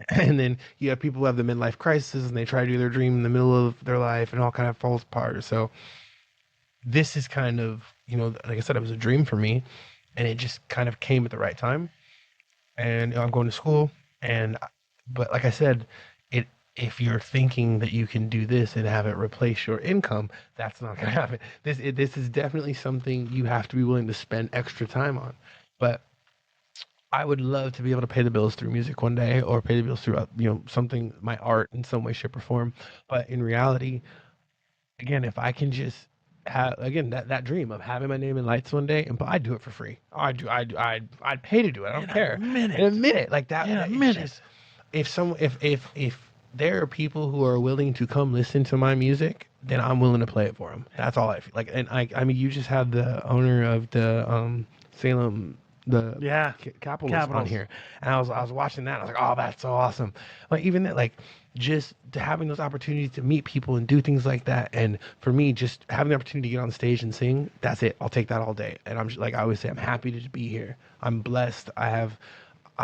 And then you have people who have the midlife crisis, and they try to do their dream in the middle of their life, and all kind of falls apart. So this is kind of, like I said, it was a dream for me, and it just kind of came at the right time. And I'm going to school, but like I said, if you're thinking that you can do this and have it replace your income, that's not going to happen. This is definitely something you have to be willing to spend extra time on. But I would love to be able to pay the bills through music one day, or pay the bills through something, my art in some way, shape, or form. But in reality, again, if I can just have, again, that dream of having my name in lights one day, and but I'd do it for free. I'd pay to do it. I don't care. In a minute, like that. In a it's minute. just- if there are people who are willing to come listen to my music, then I'm willing to play it for them. That's all I feel like. And I mean, you just had the owner of the Salem, the Yeah. Capitals on here, and I was watching that. And I was like, oh, that's so awesome. Like, even that, like, just to having those opportunities to meet people and do things like that. And for me, just having the opportunity to get on stage and sing, that's it. I'll take that all day. And I'm just, like I always say, I'm happy to be here. I'm blessed. I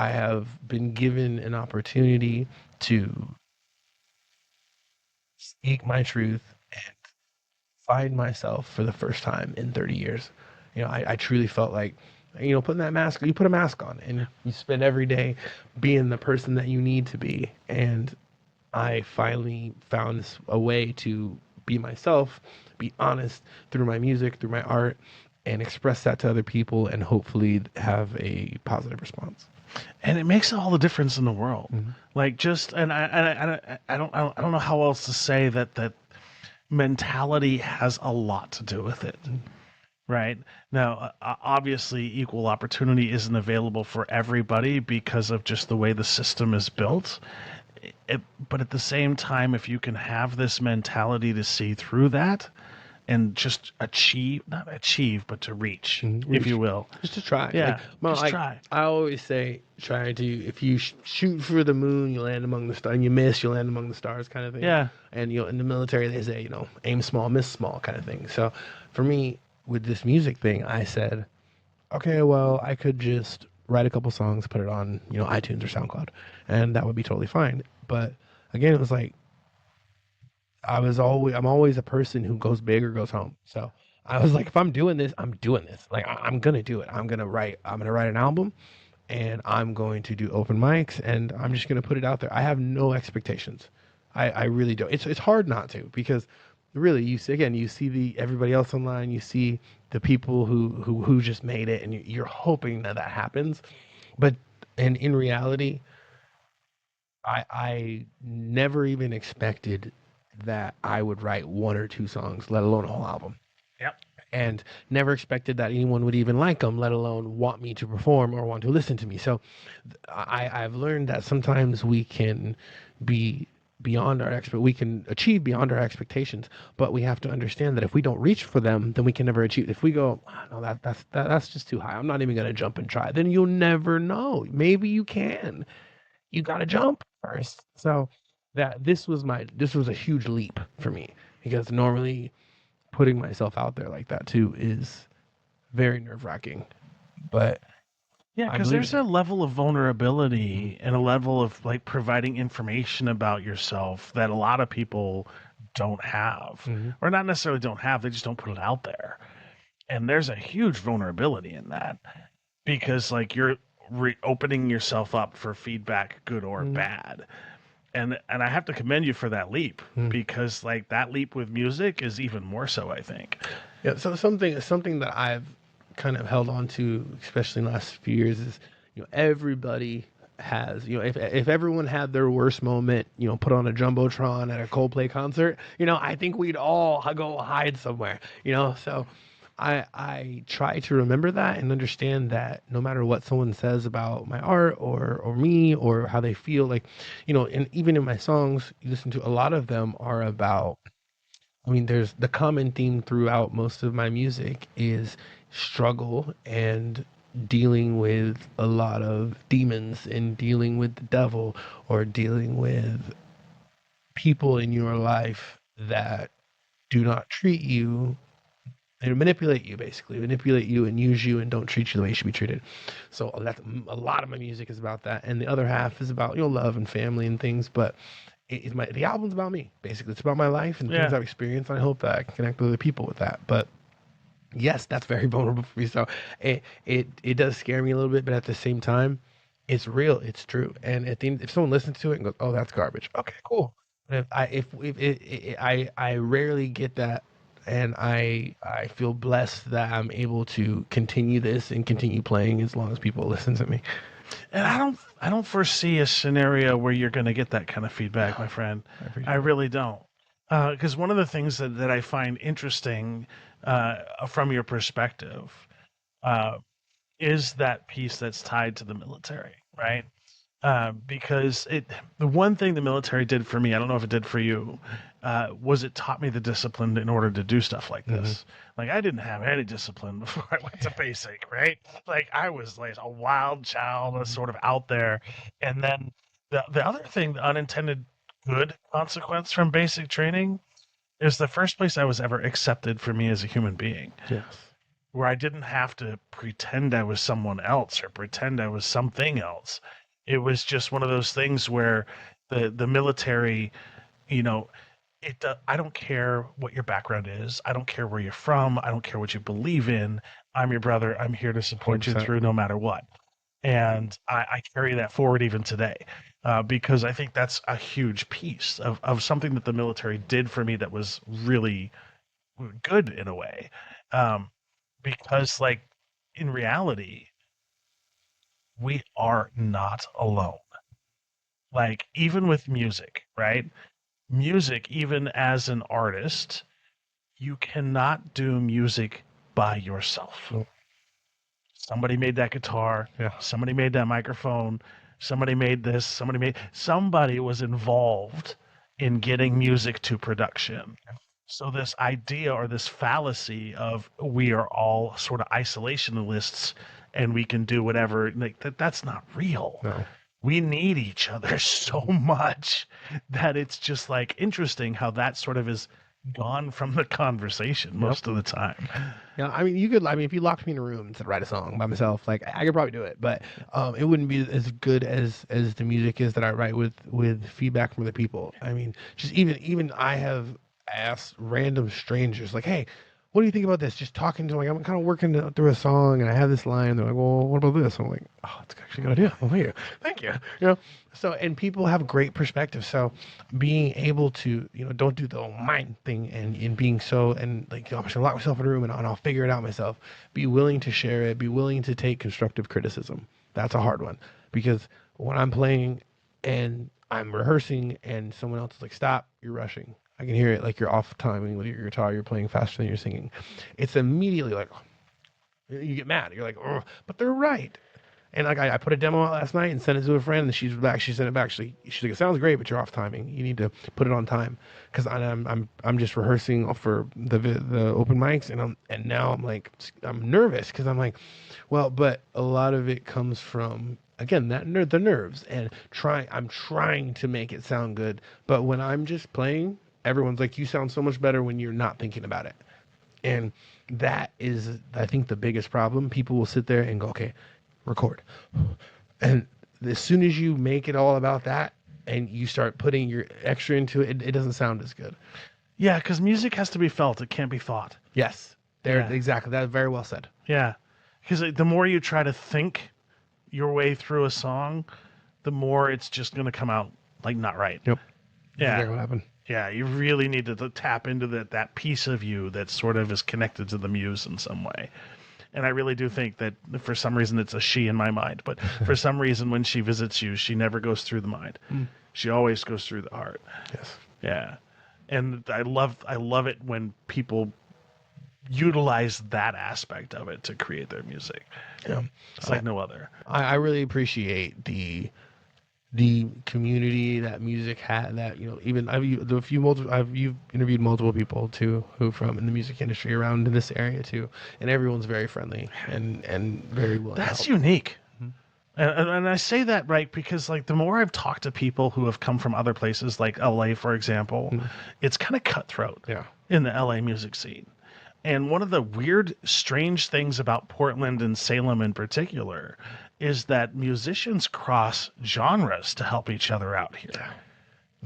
have been given an opportunity to speak my truth and find myself for the first time in 30 years. I truly felt like, putting that mask, you put a mask on and you spend every day being the person that you need to be. And I finally found a way to be myself, be honest through my music, through my art, and express that to other people, and hopefully have a positive response. And it makes all the difference in the world. Mm-hmm. Like, just, and I don't know how else to say that mentality has a lot to do with it. Right now, obviously, equal opportunity isn't available for everybody because of just the way the system is built. But at the same time, if you can have this mentality to see through that and just not achieve, but to reach, if you will. Just to try. Yeah, just like, try. I always say, if you shoot for the moon, you land among the stars, and you miss, you land among the stars, kind of thing. Yeah. And, in the military, they say, aim small, miss small, kind of thing. So for me, with this music thing, I said, okay, well, I could just write a couple songs, put it on, iTunes or SoundCloud, and that would be totally fine. But again, it was like, I'm always a person who goes big or goes home. So I was like, if I'm doing this, I'm doing this. Like, I'm going to do it. I'm going to write an album, and I'm going to do open mics, and I'm just going to put it out there. I have no expectations. I really don't. It's hard not to, because really, you see everybody else online, you see the people who just made it, and you're hoping that happens. But in reality, I never even expected that I would write one or two songs, let alone a whole album. Yep. And never expected that anyone would even like them, let alone want me to perform or want to listen to me. So I've learned that sometimes we can be we can achieve beyond our expectations, but we have to understand that if we don't reach for them, then we can never achieve. If we go, no, that's just too high, I'm not even going to jump and try, then you'll never know. Maybe you can. You got to jump first. So this was a huge leap for me, because normally putting myself out there like that too is very nerve-wracking. But Yeah, because there's a level of vulnerability and a level of like providing information about yourself that a lot of people don't have, or not necessarily don't have, they just don't put it out there. And there's a huge vulnerability in that, because like opening yourself up for feedback, good or bad. And I have to commend you for that leap, because like that leap with music is even more so, I think. Yeah, so something that I've kind of held on to, especially in the last few years, is everybody has, if everyone had their worst moment, put on a jumbotron at a Coldplay concert, I think we'd all go hide somewhere, So I try to remember that and understand that no matter what someone says about my art or me or how they feel, like, and even in my songs, you listen to, a lot of them are about, there's the common theme throughout most of my music is struggle and dealing with a lot of demons and dealing with the devil or dealing with people in your life that do not treat you. They manipulate you, basically manipulate you and use you and don't treat you the way you should be treated. So that's a lot of my music is about that, and the other half is about love and family and things. But the album's about me, basically. It's about my life and things I've experienced. And I hope that I can connect with other people with that. But yes, that's very vulnerable for me. So it does scare me a little bit, but at the same time, it's real, it's true. And at the end, if someone listens to it and goes, "Oh, that's garbage," okay, cool. But I rarely get that, and I feel blessed that I'm able to continue this and continue playing as long as people listen to me. And I don't foresee a scenario where you're going to get that kind of feedback, my friend. I really don't. Because one of the things that I find interesting from your perspective is that piece that's tied to the military, right? Because the one thing the military did for me, I don't know if it did for you, was it taught me the discipline in order to do stuff like this. Like I didn't have any discipline before I went to basic, right? Like I was like a wild child, sort of out there. And then the other thing, the unintended good consequence from basic training, is the first place I was ever accepted for me as a human being. Yes. Where I didn't have to pretend I was someone else or pretend I was something else. It was just one of those things where the military, I don't care what your background is. I don't care where you're from. I don't care what you believe in. I'm your brother. I'm here to support you through no matter what. And I carry that forward even today, because I think that's a huge piece of something that the military did for me that was really good in a way. Because, like, in reality, we are not alone. Like, even with music, right? Music, even as an artist, you cannot do music by yourself. Nope. Somebody made that guitar. Yeah. Somebody made that microphone. Somebody made this. Somebody was involved in getting music to production. So this idea or this fallacy of we are all sort of isolationists and we can do whatever, like that's not real. No. We need each other so much that it's just like interesting how that sort of is gone from the conversation most of the time. Yeah, if you locked me in a room and said write a song by myself, like I could probably do it, but it wouldn't be as good as the music is that I write with feedback from other people. I mean, just even I have asked random strangers, like, "Hey, what do you think about this?" Just talking to them, like I'm kind of working through a song and I have this line. They're like, "Well, what about this?" I'm like, "Oh, it's actually a good idea." Well, thank you. So, and people have great perspective. So being able to, don't do the whole mind thing and being so, and like, I'm just gonna lock myself in a room and I'll figure it out myself. Be willing to share it. Be willing to take constructive criticism. That's a hard one, because when I'm playing and I'm rehearsing and someone else is like, "Stop, you're rushing." I can hear it, like you're off timing with your guitar, you're playing faster than you're singing. It's immediately like, you get mad. You're like, "Oh," but they're right. And like I put a demo out last night and sent it to a friend, and she sent it back. She's like, "It sounds great, but you're off timing. You need to put it on time." Because I'm just rehearsing for the open mics, and now I'm nervous because I'm like, well, but a lot of it comes from, again, the nerves, and I'm trying to make it sound good, but when I'm just playing, everyone's like, "You sound so much better when you're not thinking about it." And that is, I think, the biggest problem. People will sit there and go, "Okay, record." And as soon as you make it all about that and you start putting your extra into it, it doesn't sound as good. Yeah, because music has to be felt. It can't be thought. Yes. Exactly. That's very well said. Yeah. Because the more you try to think, your way through a song, the more it's just going to come out like not right. Yep. Yeah. Exactly what happened. Yeah, you really need to tap into that piece of you that sort of is connected to the muse in some way. And I really do think that for some reason it's a she in my mind, but for some reason when she visits you, she never goes through the mind. She always goes through the heart. Yes. Yeah. And I love it when people utilize that aspect of it to create their music. Yeah. It's like no other. I really appreciate the community that music had. That even you've interviewed multiple people too who from in the music industry around in this area too, and everyone's very friendly and very willing. That's to help. unique. And I say that right because like the more I've talked to people who have come from other places like LA, for example, it's kind of cutthroat in the LA music scene. And one of the weird, strange things about Portland and Salem in particular is that musicians cross genres to help each other out here.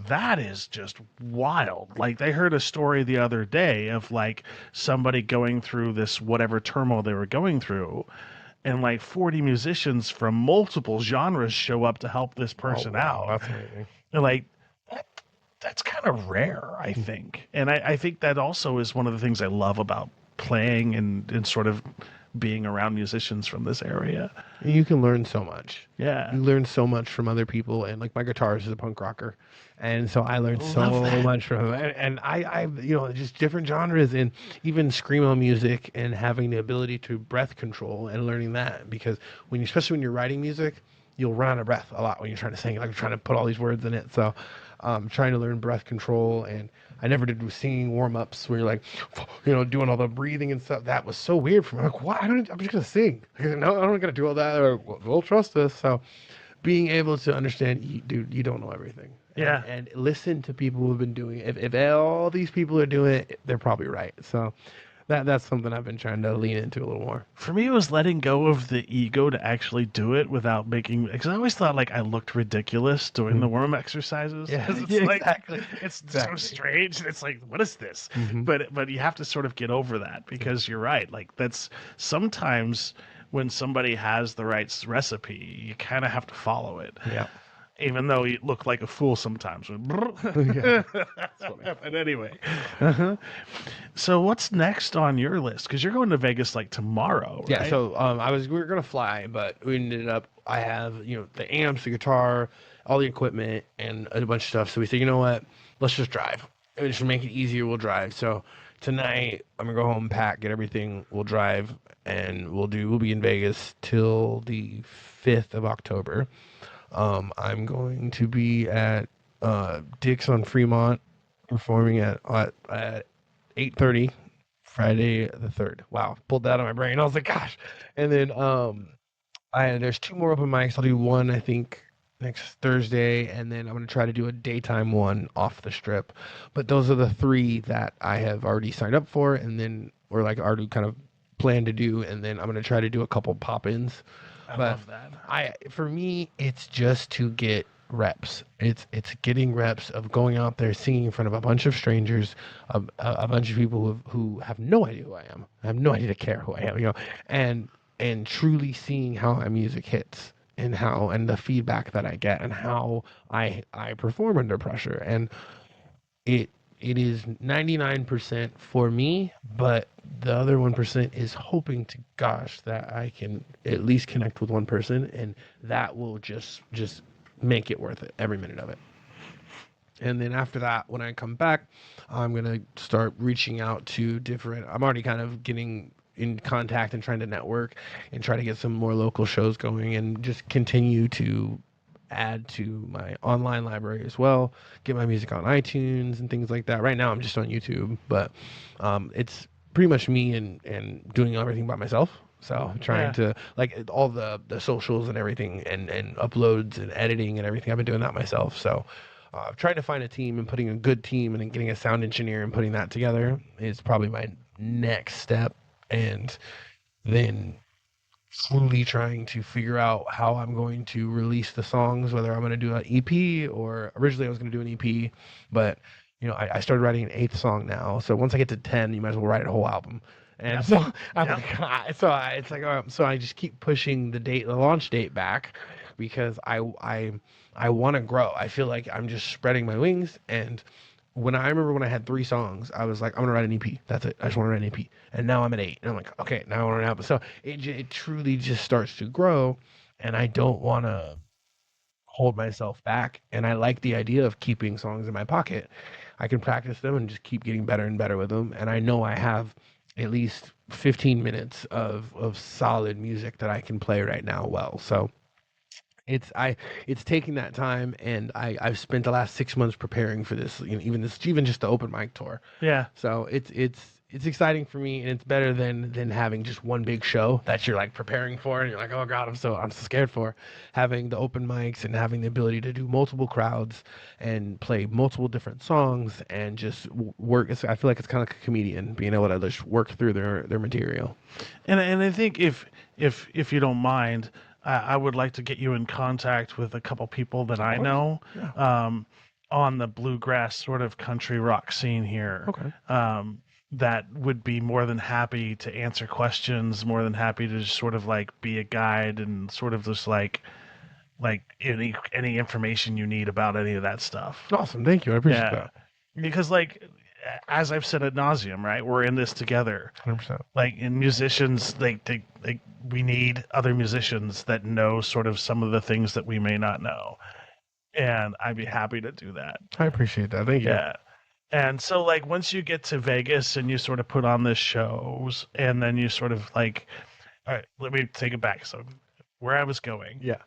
That is just wild. Like they heard a story the other day of like somebody going through this whatever turmoil they were going through, and like 40 musicians from multiple genres show up to help this person out. That's amazing. And like that's kind of rare, I think. And I think that also is one of the things I love about playing and sort of being around musicians from this area. You can learn so much. Yeah. You learn so much from other people. And like my guitarist is a punk rocker. And so I learned so much from him. And I just different genres and even screamo music and having the ability to breath control and learning that. Because especially when you're writing music, you'll run out of breath a lot when you're trying to sing, like trying to put all these words in it. So trying to learn breath control, and I never did singing warm-ups where you're like, doing all the breathing and stuff. That was so weird for me. I'm like, why? I'm just gonna sing. No, I'm not gonna do all that. Or, we'll trust this. So being able to understand, dude, you don't know everything. Yeah. And listen to people who've been doing it. If all these people are doing it, they're probably right. So that's something I've been trying to lean into a little more. For me, it was letting go of the ego to actually do it without making. Because I always thought like I looked ridiculous doing the warm exercises. Yeah, it's like, exactly. It's so strange. It's like, what is this? But you have to sort of get over that because you're right. Like that's sometimes when somebody has the right recipe, you kind of have to follow it. Yeah. Even though you look like a fool sometimes. Yeah. But anyway. So what's next on your list? Because you're going to Vegas like tomorrow, right? Yeah, so we were gonna fly, but we ended up. I have the amps, the guitar, all the equipment, and a bunch of stuff. So we said, you know what? Let's just drive. And just to make it easier, we'll drive. So tonight I'm gonna go home, pack, get everything. We'll drive, and we'll be in Vegas till the 5th of October. I'm going to be at Dick's on Fremont performing at 8:30 Friday the 3rd. Wow, pulled that out of my brain. I was like, gosh. And then there's 2 more open mics. I'll do one, I think, next Thursday, and then I'm going to try to do a daytime one off the Strip. But those are the 3 that I have already signed up for, and then we're like already kind of planned to do, and then I'm going to try to do a couple pop-ins. I love that. For me, it's just to get reps. It's getting reps of going out there singing in front of a bunch of strangers, a bunch of people who have no idea who I am. I have no idea to care who I am, and truly seeing how my music hits and the feedback that I get and how I perform under pressure. And it is 99% for me, but the other 1% is hoping to gosh that I can at least connect with one person, and that will just make it worth it, every minute of it. And then after that, when I come back, I'm gonna start reaching out to I'm already kind of getting in contact and trying to network and try to get some more local shows going, and just continue to add to my online library as well, get my music on iTunes and things like that. Right now I'm just on YouTube, but it's pretty much me and doing everything by myself. So trying to like all the socials and everything and uploads and editing and everything, I've been doing that myself. So trying to find a team and putting a good team and then getting a sound engineer and putting that together is probably my next step. And then truly trying to figure out how I'm going to release the songs, whether I'm going to do an EP, or originally I was going to do an EP, but I started writing an 8th song now. So once I get to 10, you might as well write a whole album. And so I'm like, it's like, so I just keep pushing the launch date back because I want to grow. I feel like I'm just spreading my wings. And I remember when I had 3 songs, I was like, I'm gonna write an EP. That's it. I just want to write an EP. And now I'm at 8, and I'm like, okay, now I want to write an album. So it truly just starts to grow, and I don't want to hold myself back. And I like the idea of keeping songs in my pocket. I can practice them and just keep getting better and better with them. And I know I have at least 15 minutes of solid music that I can play right now well. So it's taking that time, and I've spent the last 6 months preparing for this, even just the open mic tour. Yeah. So it's exciting for me, and it's better than having just one big show that you're like preparing for, and you're like, oh God, I'm so scared for. Having the open mics and having the ability to do multiple crowds and play multiple different songs and just work. I feel like it's kind of like a comedian, being able to just work through their material. And I think if you don't mind, I would like to get you in contact with a couple people that I know on the bluegrass sort of country rock scene here. Okay. That would be more than happy to answer questions, more than happy to just sort of like be a guide and sort of just like any information you need about any of that stuff. Awesome. Thank you. I appreciate that. Because like, as I've said ad nauseum, right? We're in this together. 100%. Like, in musicians, we need other musicians that know sort of some of the things that we may not know. And I'd be happy to do that. I appreciate that. Thank you. Yeah. And so, like, once you get to Vegas and you sort of put on the shows, and then you sort of like, all right, let me take it back. So, where I was going. Yeah.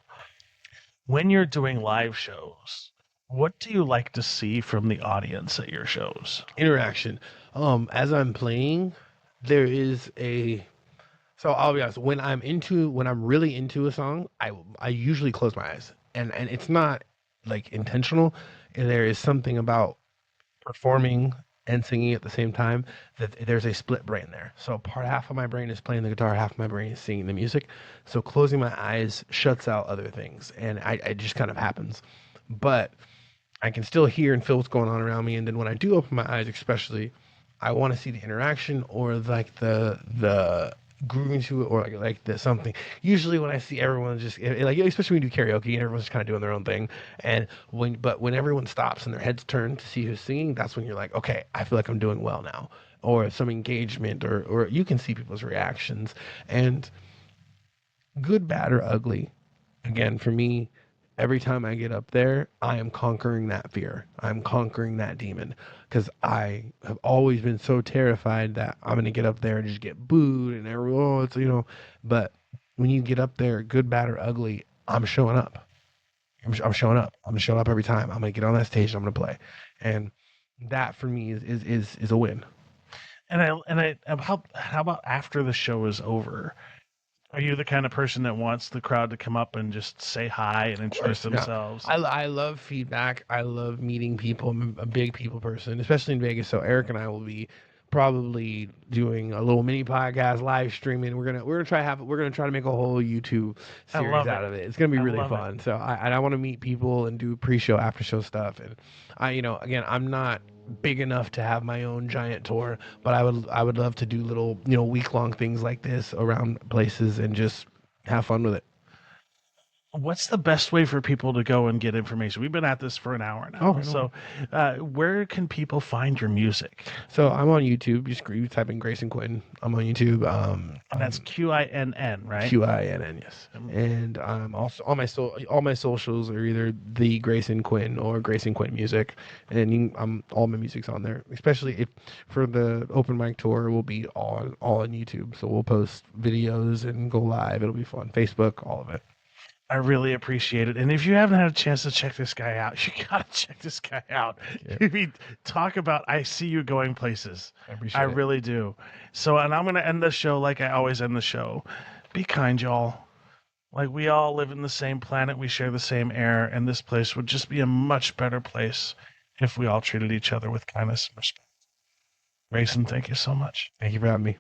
When you're doing live shows, what do you like to see from the audience at your shows? Interaction. As I'm playing, there is so I'll be honest, when I'm really into a song, I usually close my eyes. And it's not like intentional. And there is something about performing and singing at the same time that there's a split brain there. So half of my brain is playing the guitar, half of my brain is singing the music. So closing my eyes shuts out other things, and it just kind of happens. But I can still hear and feel what's going on around me. And then when I do open my eyes, especially, I want to see the interaction or like the grooving to it, or like the something. Usually when I see everyone just like, especially when you do karaoke and everyone's just kind of doing their own thing, and when everyone stops and their heads turn to see who's singing, that's when you're like, okay, I feel like I'm doing well now, or some engagement, or you can see people's reactions. And good, bad, or ugly, again, for me, every time I get up there, I am conquering that fear. I'm conquering that demon, because I have always been so terrified that I'm going to get up there and just get booed and everyone, but when you get up there, good, bad, or ugly, I'm showing up. I'm showing up. I'm going to show up every time. I'm going to get on that stage and I'm going to play. And that for me is a win. And how about after the show is over? Are you the kind of person that wants the crowd to come up and just say hi and introduce themselves? Yeah. I love feedback. I love meeting people. I'm a big people person, especially in Vegas. So Eric and I will be probably doing a little mini podcast, live streaming. We're gonna try to make a whole YouTube series out of it. It's gonna be really fun. So I want to meet people and do pre-show, after-show stuff. And again, I'm not big enough to have my own giant tour, but I would love to do little week-long things like this around places and just have fun with it. What's the best way for people to go and get information? We've been at this for an hour now. So where can people find your music? So I'm on YouTube. You type in Grayson Quinn. I'm on YouTube. And that's Quinn, right? Quinn, yes. And also all my socials are either the Grayson Quinn or Grayson Quinn Music, and all my music's on there. Especially if for the open mic tour, will be all on YouTube. So we'll post videos and go live. It'll be fun. Facebook, all of it. I really appreciate it. And if you haven't had a chance to check this guy out, you got to check this guy out. Yeah. Talk about, I see you going places. I appreciate it. Really do. So, and I'm going to end the show like I always end the show. Be kind, y'all. Like, we all live in the same planet. We share the same air. And this place would just be a much better place if we all treated each other with kindness and respect. Grayson, thank you so much. Thank you for having me.